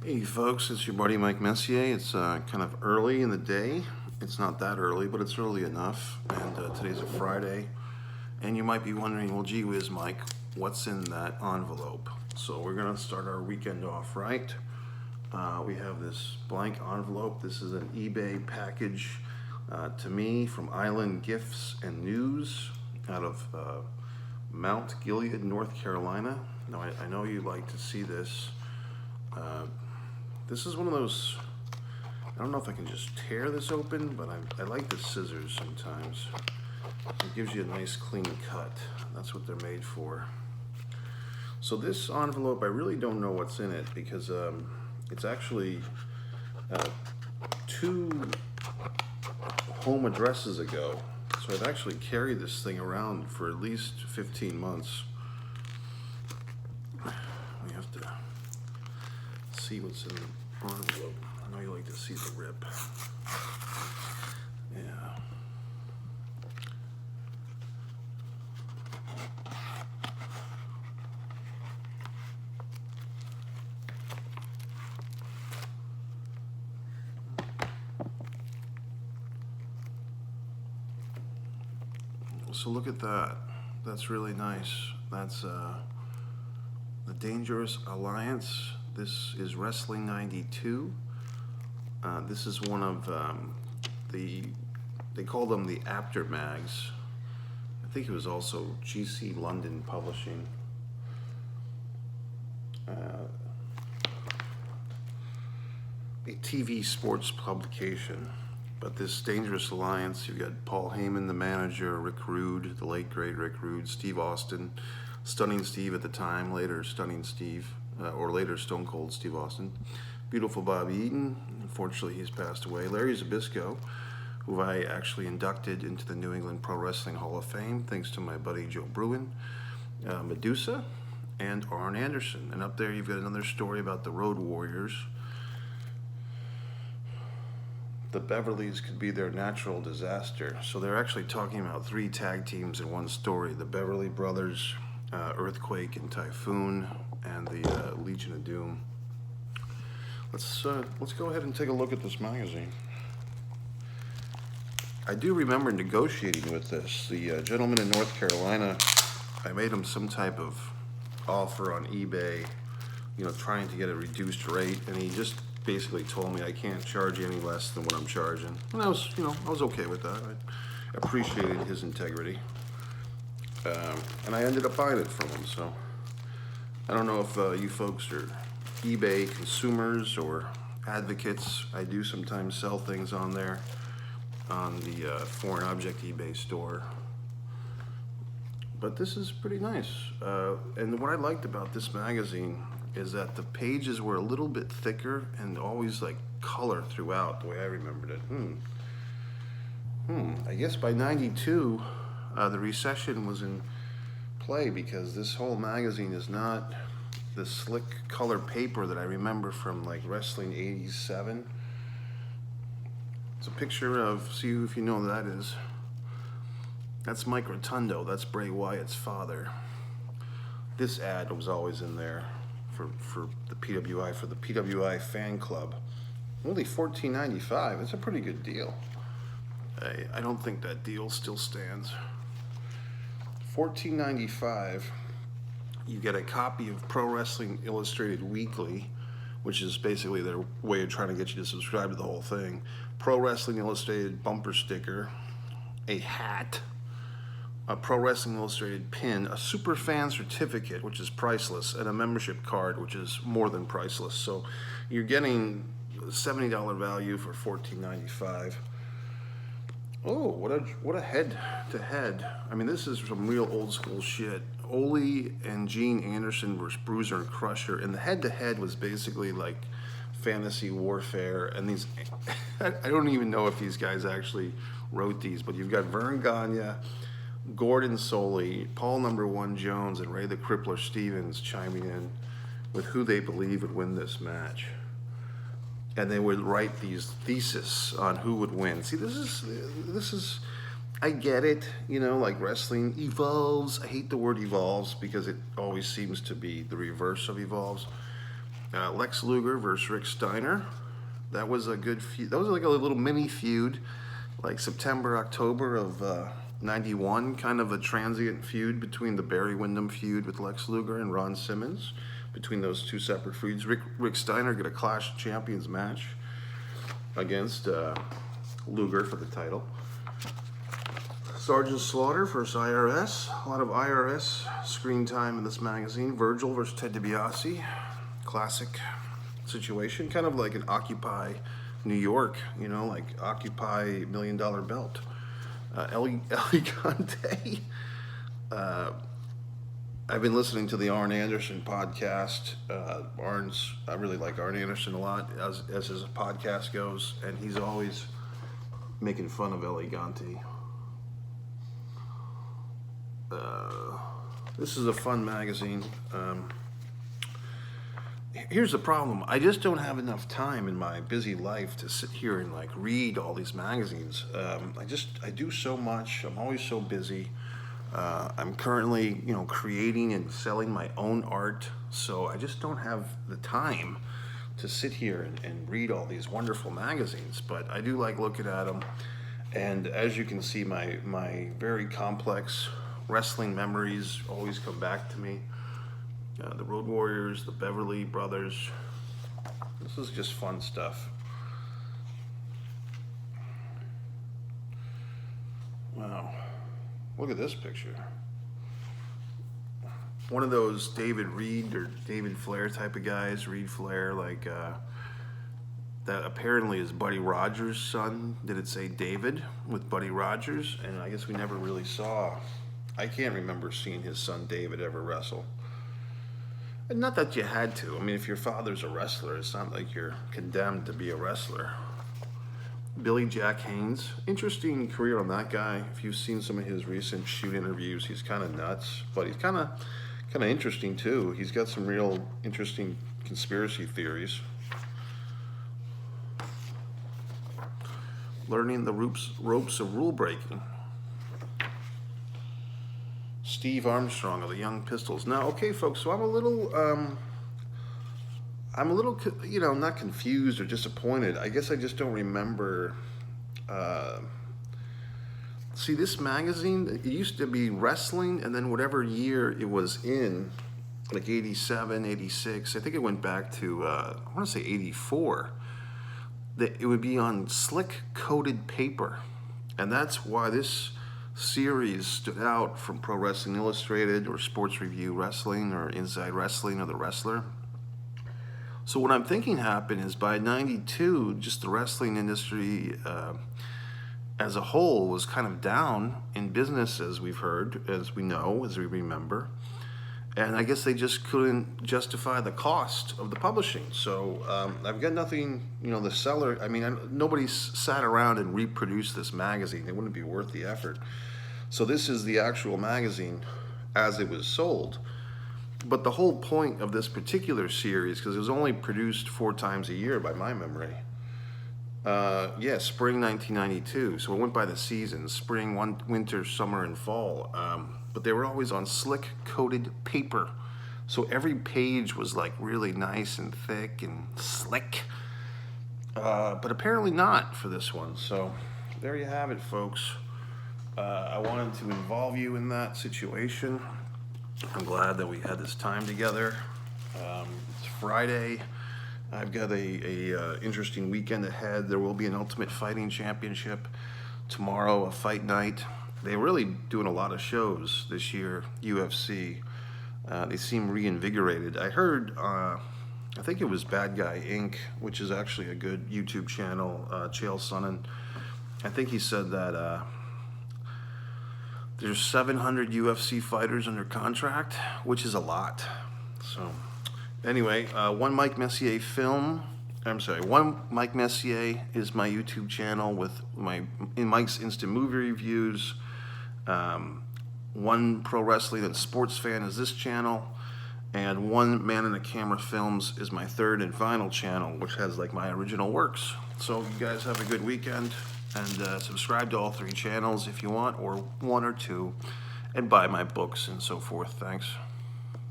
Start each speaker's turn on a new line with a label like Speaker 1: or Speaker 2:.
Speaker 1: Hey folks, it's your buddy Mike Messier. It's kind of early in the day. It's not that early, but it's early enough. And today's a Friday. And you might be wondering, well, gee whiz, Mike, what's in that envelope? So we're going to start our weekend off right. We have this blank envelope. This is an eBay package to me from Island Gifts and News out of Mount Gilead, North Carolina. Now, I know you like to see this. This is one of those, I don't know if I can just tear this open, but I like the scissors sometimes. It gives you a nice clean cut. That's what they're made for. So this envelope, I really don't know what's in it because it's actually 2 home addresses ago. So I've actually carried this thing around for at least 15 months. We have to see what's in the envelope. I know you like to see the rip. Yeah. So look at that. That's really nice. That's the Dangerous Alliance. This is Wrestling 92. This is one of they call them the After Mags. I think it was also GC London Publishing. A TV sports publication. But this Dangerous Alliance, you've got Paul Heyman, the manager, Rick Rude, the late great Rick Rude, Steve Austin, Stunning Steve at the time, later Stunning Steve, or later Stone Cold Steve Austin, beautiful Bobby Eaton, unfortunately he's passed away, Larry Zbyszko, who I actually inducted into the New England Pro Wrestling Hall of Fame, thanks to my buddy Joe Bruin, Medusa, and Arn Anderson. And up there you've got another story about the Road Warriors. The Beverlys could be their natural disaster. So they're actually talking about 3 tag teams in one story. The Beverly Brothers, Earthquake and Typhoon, and the Legion of Doom. Let's go ahead and take a look at this magazine. I do remember negotiating with this. The gentleman in North Carolina, I made him some type of offer on eBay, trying to get a reduced rate, and he just basically told me I can't charge you any less than what I'm charging. And I was okay with that. I appreciated his integrity. And I ended up buying it from him, so I don't know if you folks are eBay consumers or advocates. I do sometimes sell things on there, on the Foreign Object eBay store. But this is pretty nice. And what I liked about this magazine is that the pages were a little bit thicker and always like color throughout, the way I remembered it. I guess by 92, the recession was in play because this whole magazine is not the slick color paper that I remember from like Wrestling 87. It's a picture of, see if you know who that is. That's Mike Rotundo, that's Bray Wyatt's father. This ad was always in there for the PWI, for the PWI fan club. Only $14.95, that's a pretty good deal. I don't think that deal still stands. $14.95, you get a copy of Pro Wrestling Illustrated Weekly, which is basically their way of trying to get you to subscribe to the whole thing. Pro Wrestling Illustrated bumper sticker, a hat, a Pro Wrestling Illustrated pin, a super fan certificate, which is priceless, and a membership card, which is more than priceless. So you're getting $70 value for $14.95. Oh, what a head-to-head. I mean, this is some real old school shit. Ole and Gene Anderson versus Bruiser and Crusher, and the head-to-head was basically like fantasy warfare. And these, I don't even know if these guys actually wrote these, but you've got Vern Gagne, Gordon Soley, Paul Number One Jones, and Ray the Crippler Stevens chiming in with who they believe would win this match. And they would write these theses on who would win. See, this is, I get it, like wrestling evolves. I hate the word evolves because it always seems to be the reverse of evolves. Lex Luger versus Rick Steiner. That was a good feud. That was like a little mini feud, like September, October of '91, kind of a transient feud between the Barry Windham feud with Lex Luger and Ron Simmons. Between those two separate feuds, Rick Steiner got a Clash of Champions match against Luger for the title. Sergeant Slaughter versus IRS. A lot of IRS screen time in this magazine. Virgil versus Ted DiBiase. Classic situation. Kind of like an Occupy New York, you know, like Occupy $1 Million Belt. Elegante. I've been listening to the Arn Anderson podcast. I really like Arn Anderson a lot as his podcast goes, and he's always making fun of Elegante. This is a fun magazine. Here's the problem. I just don't have enough time in my busy life to sit here and like read all these magazines. I do so much. I'm always so busy. I'm currently, creating and selling my own art, so I just don't have the time to sit here and read all these wonderful magazines. But I do like looking at them, and as you can see, my very complex wrestling memories always come back to me. The Road Warriors, the Beverly Brothers. This is just fun stuff. Wow. Look at this picture. One of those David Reed or David Flair type of guys, Reed Flair, like that apparently is Buddy Rogers' son. Did it say David with Buddy Rogers? And I guess we never really saw. I can't remember seeing his son David ever wrestle. And not that you had to. I mean, if your father's a wrestler, it's not like you're condemned to be a wrestler. Billy Jack Haynes. Interesting career on that guy. If you've seen some of his recent shoot interviews, he's kind of nuts, but he's kind of interesting too. He's got some real interesting conspiracy theories. Learning the ropes of rule breaking. Steve Armstrong of the Young Pistols. Now, okay, folks, so I'm a little, not confused or disappointed. I guess I just don't remember. See, this magazine, it used to be wrestling, and then whatever year it was in, like 87, 86, I think it went back to, I want to say 84, that it would be on slick coated paper. And that's why this series stood out from Pro Wrestling Illustrated or Sports Review Wrestling or Inside Wrestling or The Wrestler. So what I'm thinking happened is by 92, just the wrestling industry as a whole was kind of down in business, as we've heard, as we know, as we remember. And I guess they just couldn't justify the cost of the publishing. So I've got nothing, the seller, nobody sat around and reproduced this magazine. It wouldn't be worth the effort. So this is the actual magazine as it was sold. But the whole point of this particular series, because it was only produced 4 times a year by my memory. Spring 1992. So it went by the seasons: spring, winter, summer, and fall. But they were always on slick coated paper. So every page was like really nice and thick and slick. But apparently not for this one. So there you have it, folks. I wanted to involve you in that situation. I'm glad that we had this time together. It's Friday. I've got a interesting weekend ahead. There will be an Ultimate Fighting Championship tomorrow, a fight night. They're really doing a lot of shows this year, UFC. They seem reinvigorated. I heard, I think it was Bad Guy Inc., which is actually a good YouTube channel, Chael Sonnen. I think he said that there's 700 UFC fighters under contract, which is a lot. So anyway, One Mike Messier is my YouTube channel with Mike's Instant Movie Reviews. One Pro Wrestling and Sports Fan is this channel, and One Man in the Camera Films is my third and final channel, which has like my original works. So you guys have a good weekend, and subscribe to all 3 channels if you want, or 1 or 2, and buy my books and so forth. Thanks.